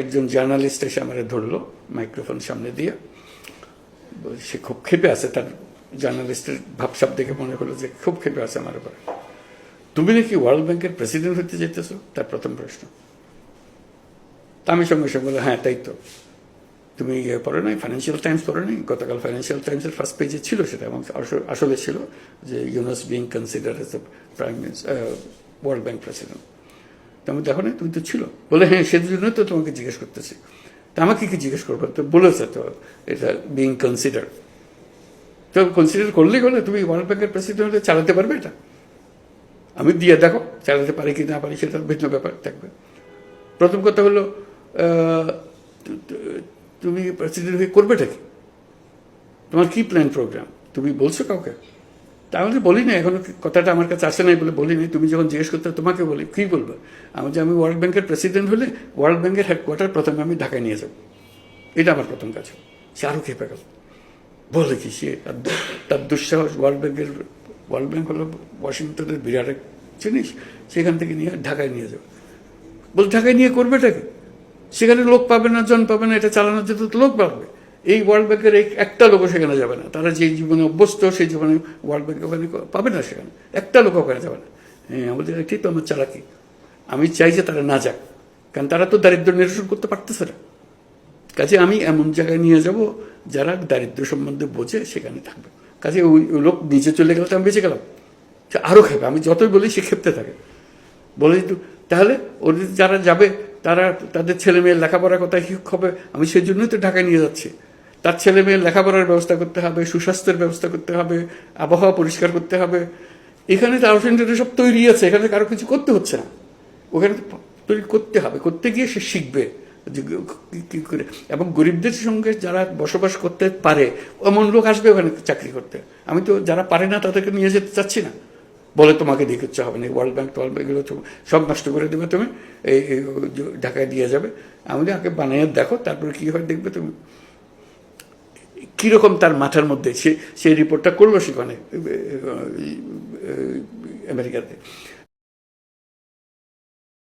একজন জার্নালিস্ট এসে আমার ধরলো মাইক্রোফোন সামনে দিয়ে, সে খুব ক্ষেপে আছে, তার জার্নালিস্টের ভাবসাব দেখে মনে হলো যে খুব ক্ষেপে আছে আমার উপরে। তুমি নাকি ওয়ার্ল্ড ব্যাংকের প্রেসিডেন্ট হতে যেতেছো, তার প্রথম প্রশ্ন। তা আমি সঙ্গে সঙ্গে বললাম, হ্যাঁ তাই তো। তুমি পড়ো নাই, ফাইন্যান্সিয়াল টাইমস পড়ো নাই? গতকাল ফাইন্যান্সিয়াল টাইমসের ফার্স্ট পেজে ছিল সেটা, এবং আসলে ছিল যে Yunus being consider as the prime minister, world bank president. তো আমি দেখো না, তুমি তো ছিল। বলে হ্যাঁ, সেজন্য তো তোমাকে জিজ্ঞেস করতেছি। তা আমাকে কি জিজ্ঞেস করবো? তো বলেছে তো এটা বিং কনসিডার। তো কনসিডার করলেই হলে তুমি ওয়ার্ল্ড ব্যাংকের প্রেসিডেন্ট হলে চালাতে পারবে এটা? আমি দিয়ে দেখো চালাতে পারি কি না পারি, সেটার ভিন্ন ব্যাপার থাকবে। প্রথম কথা হলো, তুমি প্রেসিডেন্ট হয়ে করবেটা কি? তোমার কি প্ল্যান প্রোগ্রাম তুমি বলছো কাউকে? তাহলে বলি না, এখন কথাটা আমার কাছে আসে নাই বলে বলি নাই। তুমি যখন জিজ্ঞেস করতে তোমাকে বলি, কী বলবো? আমি ওয়ার্ল্ড ব্যাংকের প্রেসিডেন্ট হলে ওয়ার্ল্ড ব্যাংকের হেডকোয়ার্টার প্রথমে আমি ঢাকায় নিয়ে যাব, এটা আমার প্রথম কাজ। সে আরও খেপে গেল, বলে কি সে তার দুঃসাহস। ওয়ার্ল্ড ব্যাংক হলো ওয়াশিংটনের বিরাট এক জিনিস, সেখান থেকে নিয়ে ঢাকায় নিয়ে যাবে। বল ঢাকায় নিয়ে করবেটাকে? সেখানে লোক পাবে না, জন পাবে না, এটা চালানোর জন্য তো লোক পাবে। এই ওয়ার্ল্ড ব্যাংকের একটা লোকও সেখানে যাবে না। তারা যে জীবনে অভ্যস্ত সেই জীবনে ওয়ার্ল্ড ব্যাংক ওখানে পাবে না, সেখানে একটা লোক ওখানে যাবে না। হ্যাঁ, আমাদের এটাই তো আমার চালাকি। আমি চাই যে তারা না যাক, কারণ তারা তো দারিদ্র নিরসন করতে পারতেছে না। কাজে আমি এমন জায়গায় নিয়ে যাব যারা দারিদ্র সম্বন্ধে বোঝে, সেখানে থাকবে। কাজে ওই লোক নিচে চলে গেলে তো আমি বেঁচে গেলাম। সে আরও খেপে, আমি যতই বলি সে খেপতে থাকে। বলে তাহলে ওদের যারা যাবে তারা তাদের ছেলে মেয়ের লেখাপড়ার কথা কি হবে? আমি সেই জন্যই তো ঢাকায় নিয়ে যাচ্ছি। তার ছেলে মেয়ের লেখাপড়ার ব্যবস্থা করতে হবে, সুস্বাস্থ্যের ব্যবস্থা করতে হবে, আবহাওয়া পরিষ্কার করতে হবে। এখানে তো আউটসেন্টারে সব তৈরি আছে, এখানে কারো কিছু করতে হচ্ছে না। ওখানে তৈরি করতে হবে, করতে গিয়ে সে শিখবে কী করে। এবং গরিবদের সঙ্গে যারা বসবাস করতে পারে এমন লোক আসবে ওখানে চাকরি করতে। আমি তো যারা পারে না তাদেরকে নিয়ে যেতে চাচ্ছি না। বলে তোমাকে দিয়ে কিচ্ছু হবে না, ওয়ার্ল্ড ব্যাংক এগুলো সব নষ্ট করে দেবে, তুমি এই ঢাকায় দিয়ে যাবে। আমি আগে বানিয়ে দেখো, তারপরে কী হয় দেখবে তুমি। কীরকম তার মাথার মধ্যে সেই রিপোর্টটা করলো সেখানে আমেরিকাতে।